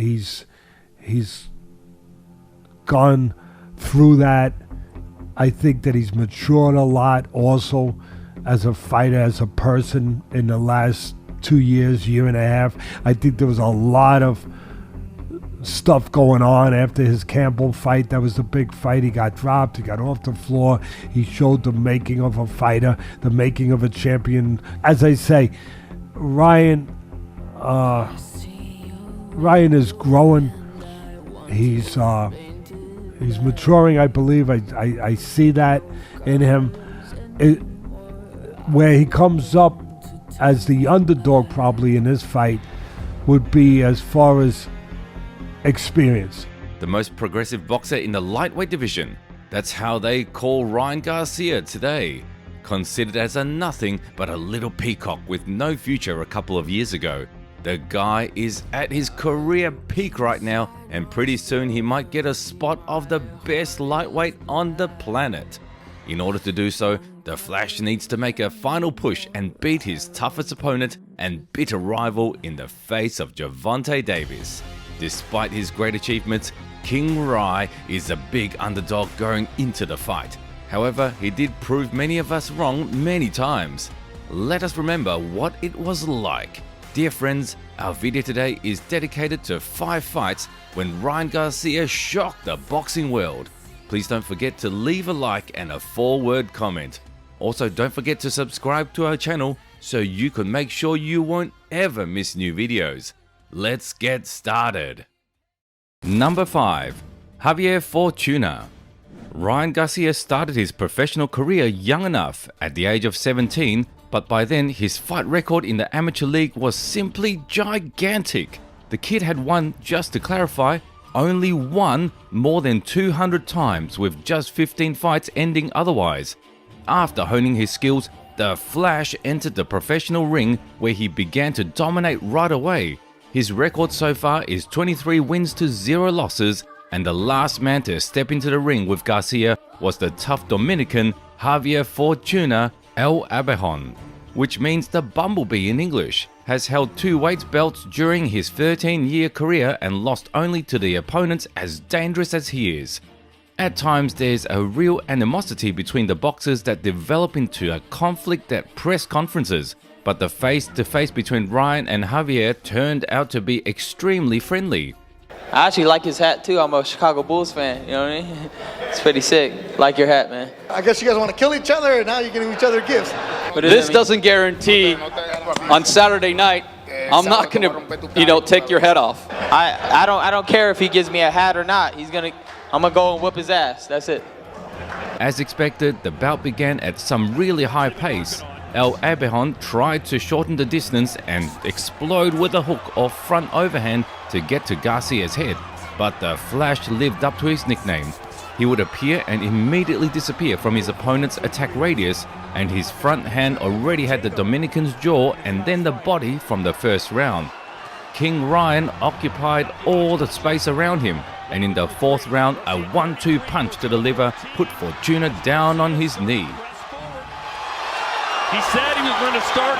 He's gone through that. I think that he's matured a lot also as a fighter, as a person in the last 2 years, year and a half. I think there was a lot of stuff going on after his Campbell fight. That was the big fight. He got dropped. He got off the floor. He showed the making of a fighter, the making of a champion. As I say, Ryan is growing. He's maturing, I believe. I see that in him. Where he comes up as the underdog probably in this fight would be as far as experience. The most progressive boxer in the lightweight division. That's how they call Ryan Garcia today. Considered as a nothing but a little peacock with no future a couple of years ago. The guy is at his career peak right now, and pretty soon he might get a spot of the best lightweight on the planet. In order to do so, the Flash needs to make a final push and beat his toughest opponent and bitter rival in the face of Gervonta Davis. Despite his great achievements, King Rye is a big underdog going into the fight. However, he did prove many of us wrong many times. Let us remember what it was like. Dear friends, our video today is dedicated to 5 fights when Ryan Garcia shocked the boxing world. Please don't forget to leave a like and a 4-word comment. Also, don't forget to subscribe to our channel so you can make sure you won't ever miss new videos. Let's get started. Number 5. Javier Fortuna. Ryan Garcia started his professional career young enough, at the age of 17, but by then his fight record in the amateur league was simply gigantic. The kid had won, just to clarify, only won more than 200 times, with just 15 fights ending otherwise. After honing his skills, the Flash entered the professional ring where he began to dominate right away. His record so far is 23 wins to 0 losses, and the last man to step into the ring with Garcia was the tough Dominican Javier Fortuna El Abejon, which means the Bumblebee in English, has held 2 weight belts during his 13-year career and lost only to the opponents as dangerous as he is. At times there's a real animosity between the boxers that develop into a conflict at press conferences, but the face-to-face between Ryan and Javier turned out to be extremely friendly. I actually like his hat too. I'm a Chicago Bulls fan, you know what I mean? It's pretty sick. Like your hat, man. I guess you guys want to kill each other, and now you're giving each other gifts. But this doesn't guarantee on Saturday night I'm not going to, take your head off. I don't care if he gives me a hat or not. I'm gonna go and whip his ass. That's it. As expected, the bout began at some really high pace. El Abejon tried to shorten the distance and explode with a hook or front overhand to get to Garcia's head, but the Flash lived up to his nickname. He would appear and immediately disappear from his opponent's attack radius, and his front hand already had the Dominican's jaw and then the body from the first round. King Ryan occupied all the space around him, and in the 4th round, a 1-2 punch to the liver put Fortuna down on his knee. He said he was going to start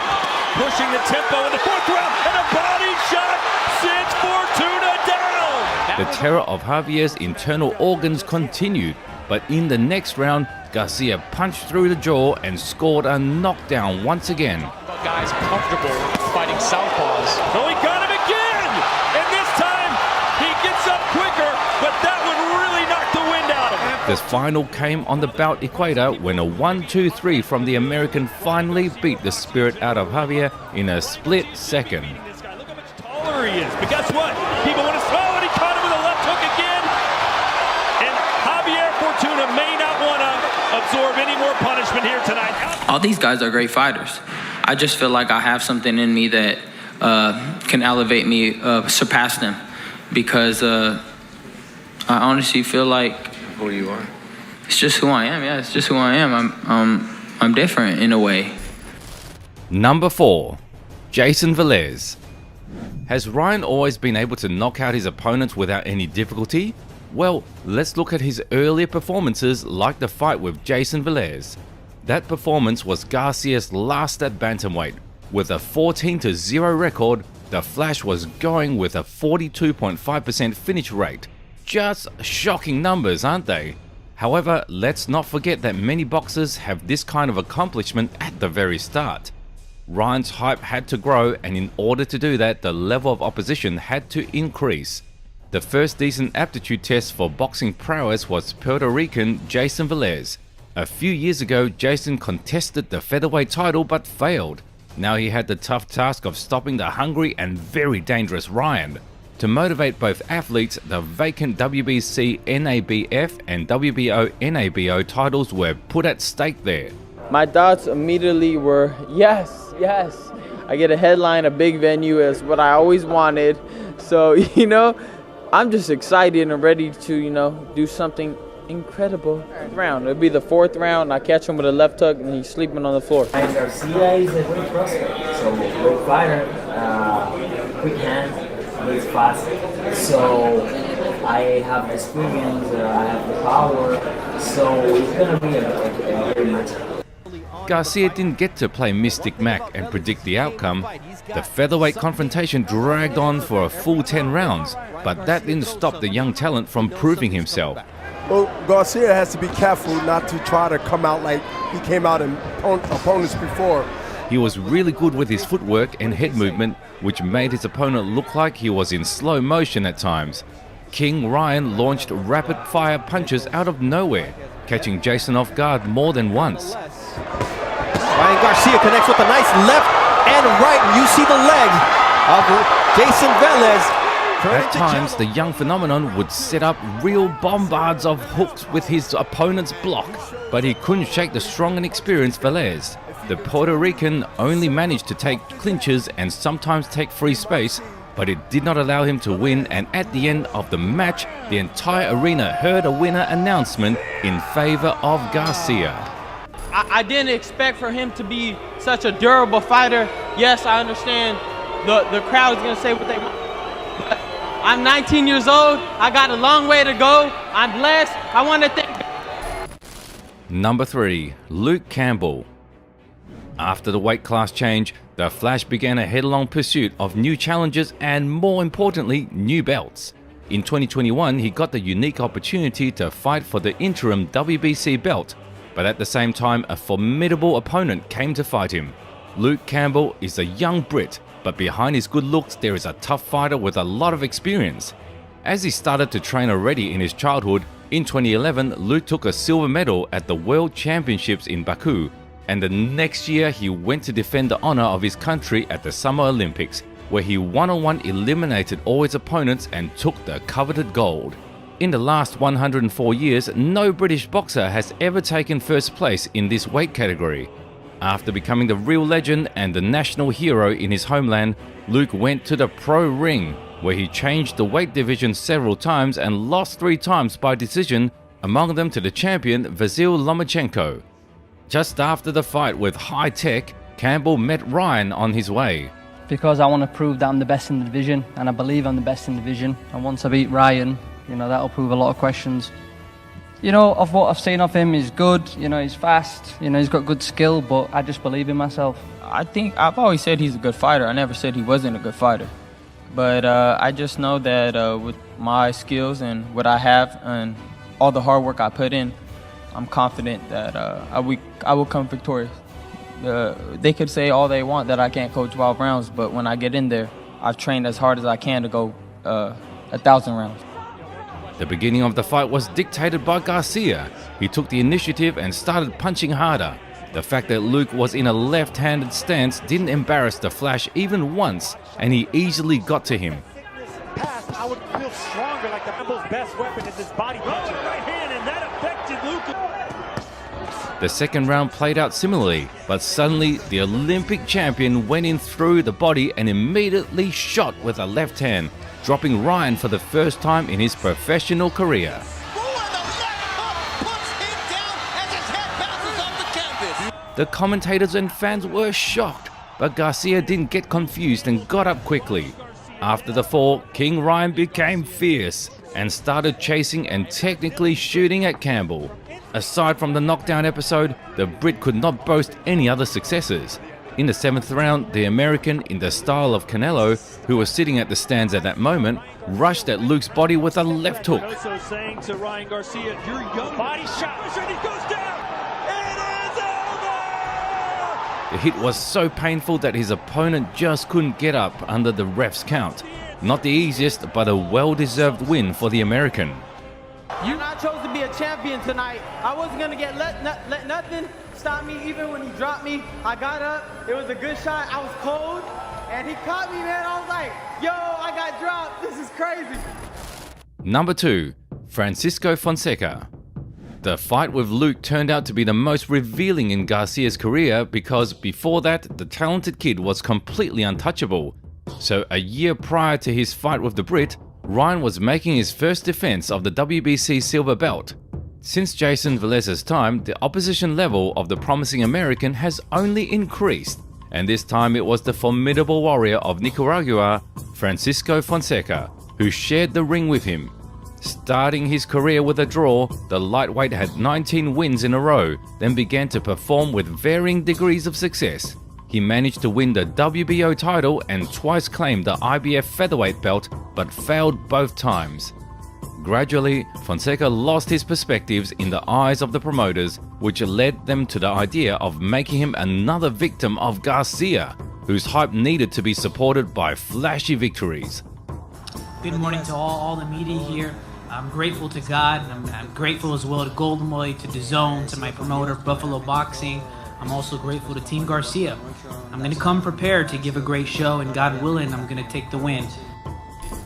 pushing the tempo in the 4th round, and a body shot sends Fortuna down! The terror of Javier's internal organs continued, but in the next round, Garcia punched through the jaw and scored a knockdown once again. Guys comfortable fighting southpaws. So he got him again! And this time, he gets up quicker, but that would really knock the wind out of him. The final came on the bout equator when a 1-2-3 from the American finally beat the spirit out of Javier in a split second. This guy, look how much taller he is. But guess what? People want to throw, and he caught him with a left hook again. And Javier Fortuna may not want to absorb any more punishment here tonight. All these guys are great fighters. I just feel like I have something in me that can elevate me, surpass them, because I honestly feel like Who you are? it's just who I am. Yeah, it's just who I am. I'm different in a way. Number 4. Jason VELEZ. Has Ryan always been able to knock out his opponents without any difficulty? Well, let's look at his earlier performances, like the fight with Jason VELEZ. That performance was Garcia's last at bantamweight. With a 14-0 record, the Flash was going with a 42.5% finish rate. Just shocking numbers, aren't they? However, let's not forget that many boxers have this kind of accomplishment at the very start. Ryan's hype had to grow, and in order to do that, the level of opposition had to increase. The first decent aptitude test for boxing prowess was Puerto Rican Jason VELEZ. A few years ago, Jason contested the featherweight title but failed. Now he had the tough task of stopping the hungry and very dangerous Ryan. To motivate both athletes, the vacant WBC NABF and WBO NABO titles were put at stake there. My thoughts immediately were, yes. I get a headline, a big venue is what I always wanted. So, I'm just excited and ready to, do something incredible. Round. It'll be the 4th round. I catch him with a left hook and he's sleeping on the floor. And Garcia is a great prospect. So, great fighter, quick hand, he's fast. So, I have the experience, I have the power. So, it's going to be a great match. Garcia didn't get to play Mystic Mac and predict the outcome. The featherweight confrontation dragged on for a full 10 rounds, but that didn't stop the young talent from proving himself. Well, Garcia has to be careful not to try to come out like he came out in opponents before. He was really good with his footwork and head movement, which made his opponent look like he was in slow motion at times. King Ryan launched rapid-fire punches out of nowhere, catching Jason off guard more than once. Ryan Garcia connects with a nice left and right, and you see the leg of Jason VELEZ. At times, the young phenomenon would set up real bombards of hooks with his opponent's block, but he couldn't shake the strong and experienced VELEZ. The Puerto Rican only managed to take clinches and sometimes take free space, but it did not allow him to win, and at the end of the match, the entire arena heard a winner announcement in favor of Garcia. I didn't expect for him to be such a durable fighter. Yes, I understand the crowd is going to say what they want. But I'm 19 years old. I got a long way to go. I'm blessed. I want to thank. Number 3, Luke Campbell. After the weight class change, the Flash began a headlong pursuit of new challenges and, more importantly, new belts. In 2021, he got the unique opportunity to fight for the interim WBC belt, but at the same time, a formidable opponent came to fight him. Luke Campbell is a young Brit, but behind his good looks, there is a tough fighter with a lot of experience. As he started to train already in his childhood, in 2011, Luke took a silver medal at the World Championships in Baku, and the next year he went to defend the honor of his country at the Summer Olympics, where he one-on-one eliminated all his opponents and took the coveted gold. In the last 104 years, no British boxer has ever taken first place in this weight category. After becoming the real legend and the national hero in his homeland, Luke went to the pro ring, where he changed the weight division several times and lost 3 times by decision, among them to the champion Vasyl Lomachenko. Just after the fight with High Tech, Campbell met Ryan on his way. Because I want to prove that I'm the best in the division, and I believe I'm the best in the division. And once I beat Ryan, that'll prove a lot of questions. Of what I've seen of him, he's good, he's fast, he's got good skill, but I just believe in myself. I think I've always said he's a good fighter. I never said he wasn't a good fighter. But I just know that with my skills and what I have and all the hard work I put in, I'm confident that I will come victorious. They could say all they want that I can't go 12 rounds, but when I get in there, I've trained as hard as I can to go 1,000 rounds. The beginning of the fight was dictated by Garcia. He took the initiative and started punching harder. The fact that Luke was in a left-handed stance didn't embarrass the Flash even once, and he easily got to him. I would feel stronger, like the Campbell's best weapon is his body punching. Right hand, and that affected Luke. The second round played out similarly, but suddenly the Olympic champion went in through the body and immediately shot with a left hand, dropping Ryan for the first time in his professional career. The commentators and fans were shocked, but Garcia didn't get confused and got up quickly. After the fall, King Ryan became fierce and started chasing and technically shooting at Campbell. Aside from the knockdown episode, the Brit could not boast any other successes. In the 7th round, the American, in the style of Canelo, who was sitting at the stands at that moment, rushed at Luke's body with a left hook. Also saying to Ryan Garcia, "You're young." Body shot, and he goes down. It is over. The hit was so painful that his opponent just couldn't get up under the ref's count. Not the easiest, but a well-deserved win for the American. You and I chose to be a champion tonight. I wasn't gonna let nothing stop me, even when he dropped me. I got up, it was a good shot, I was cold, and he caught me, man. I was like, yo, I got dropped, this is crazy. Number 2, Francisco Fonseca. The fight with Luke turned out to be the most revealing in Garcia's career because before that, the talented kid was completely untouchable. So a year prior to his fight with the Brit, Ryan was making his first defense of the WBC silver belt. Since Jason VELEZ's time, the opposition level of the promising American has only increased, and this time it was the formidable warrior of Nicaragua, Francisco Fonseca, who shared the ring with him. Starting his career with a draw, the lightweight had 19 wins in a row, then began to perform with varying degrees of success. He managed to win the WBO title and twice claimed the IBF featherweight belt, but failed both times. Gradually, Fonseca lost his perspectives in the eyes of the promoters, which led them to the idea of making him another victim of Garcia, whose hype needed to be supported by flashy victories. Good morning to all the media here. I'm grateful to God. I'm grateful as well to Golden Boy, to DAZN, to my promoter, Buffalo Boxing. I'm also grateful to Team Garcia. I'm going to come prepared to give a great show, and God willing, I'm going to take the win.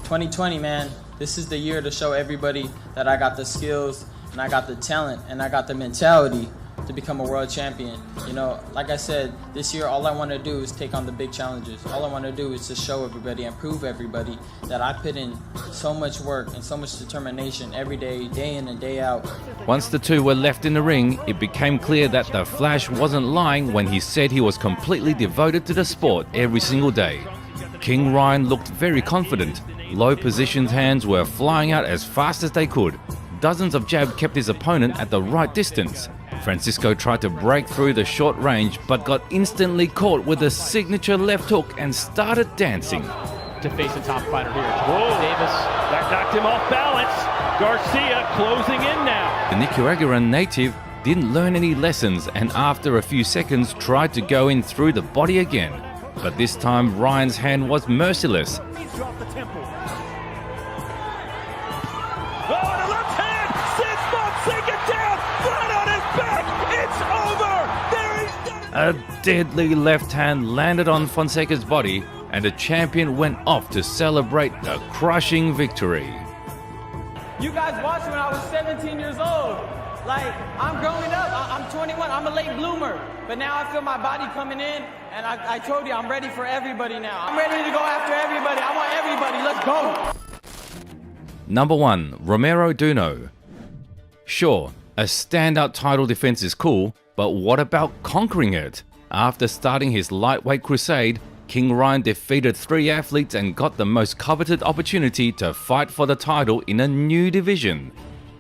2020, man, this is the year to show everybody that I got the skills, and I got the talent, and I got the mentality to become a world champion. You know, like I said, this year all I want to do is take on the big challenges. All I want to do is to show everybody and prove everybody that I put in so much work and so much determination every day, day in and day out. Once the two were left in the ring, it became clear that the Flash wasn't lying when he said he was completely devoted to the sport every single day. King Ryan looked very confident. Low positioned hands were flying out as fast as they could. Dozens of jabs kept his opponent at the right distance. Francisco tried to break through the short range but got instantly caught with a signature left hook and started dancing. To face a top fighter here. Whoa, Davis. That knocked him off balance. Garcia closing in now. The Nicaraguan native didn't learn any lessons and after a few seconds tried to go in through the body again. But this time Ryan's hand was merciless. Drop the temple. Oh, and a left hand sends Fonseca down, flat on his back. It's over. There he's done. A deadly left hand landed on Fonseca's body and the champion went off to celebrate a crushing victory. You guys watched when I was 17 years old. Like, I'm growing up, I'm 21, I'm a late bloomer. But now I feel my body coming in, and I told you I'm ready for everybody now. I'm ready to go after everybody. I want everybody, let's go. Number 1, Romero DUNO. Sure, a standout title defense is cool, but what about conquering it? After starting his lightweight crusade, King Ryan defeated 3 athletes and got the most coveted opportunity to fight for the title in a new division.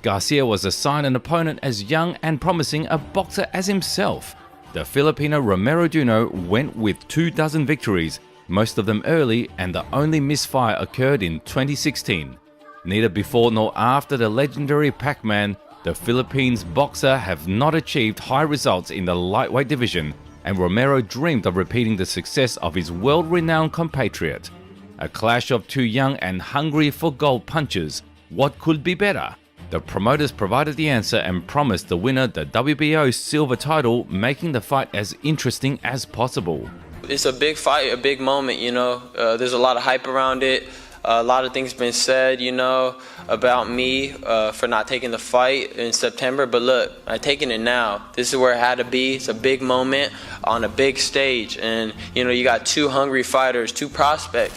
Garcia was assigned an opponent as young and promising a boxer as himself. The Filipino Romero DUNO went with 24 victories, most of them early, and the only misfire occurred in 2016. Neither before nor after the legendary Pac-Man, the Philippines boxer have not achieved high results in the lightweight division, and Romero dreamed of repeating the success of his world-renowned compatriot. A clash of 2 young and hungry for gold punchers. What could be better? The promoters provided the answer and promised the winner the WBO silver title, making the fight as interesting as possible. It's a big fight, a big moment, you know. There's a lot of hype around it. A lot of things been said, you know, about me for not taking the fight in September. But look, I'm taking it now. This is where it had to be. It's a big moment on a big stage. And, you know, you got 2 hungry fighters, 2 prospects.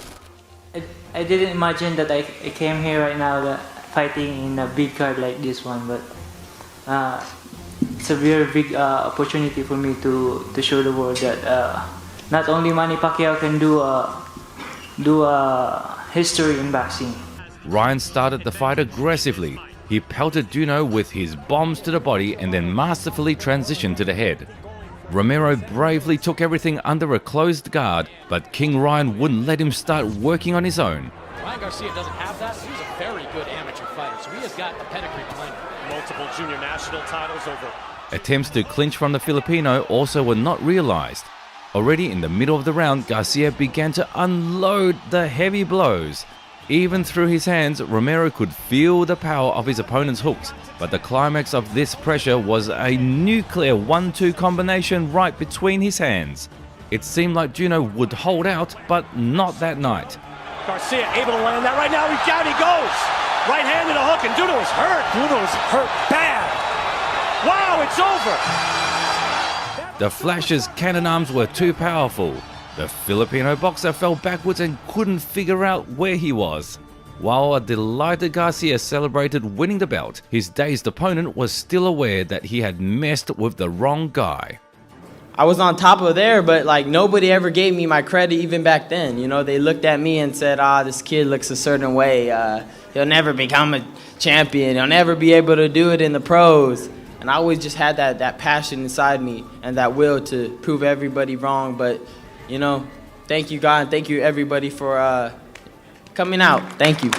I didn't imagine that I came here right now fighting in a big card like this one. But it's a very big opportunity for me to show the world that not only Manny Pacquiao can do history in boxing. Ryan started the fight aggressively. He pelted DUNO with his bombs to the body and then masterfully transitioned to the head. Romero bravely took everything under a closed guard, but King Ryan wouldn't let him start working on his own. Ryan Garcia doesn't have that. He's a very good amateur fighter, so he has got a pedigree behind him. Multiple junior national titles over. Attempts to clinch from the Filipino also were not realized. Already in the middle of the round, Garcia began to unload the heavy blows. Even through his hands, Romero could feel the power of his opponent's hooks, but the climax of this pressure was a nuclear 1-2 combination right between his hands. It seemed like DUNO would hold out, but not that night. Garcia able to land that right now. Down he goes. Right hand and a hook, and DUNO is hurt. DUNO is hurt bad. Wow, it's over. The Flash's cannon arms were too powerful. The Filipino boxer fell backwards and couldn't figure out where he was. While a delighted Garcia celebrated winning the belt, his dazed opponent was still aware that he had messed with the wrong guy. I was on top of there, but like nobody ever gave me my credit even back then. You know, they looked at me and said, this kid looks a certain way. He'll never become a champion. He'll never be able to do it in the pros. And I always just had that passion inside me and that will to prove everybody wrong. But, you know, thank you, God, and thank you, everybody, for coming out. Thank you.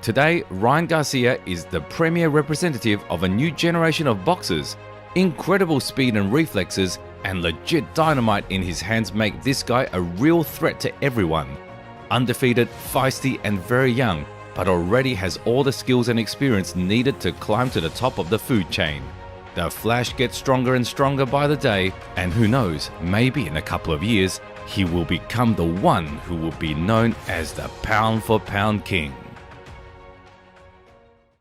Today, Ryan Garcia is the premier representative of a new generation of boxers. Incredible speed and reflexes and legit dynamite in his hands make this guy a real threat to everyone. Undefeated, feisty and very young, but already has all the skills and experience needed to climb to the top of the food chain. The Flash gets stronger and stronger by the day, and who knows, maybe in a couple of years, he will become the one who will be known as the pound-for-pound king.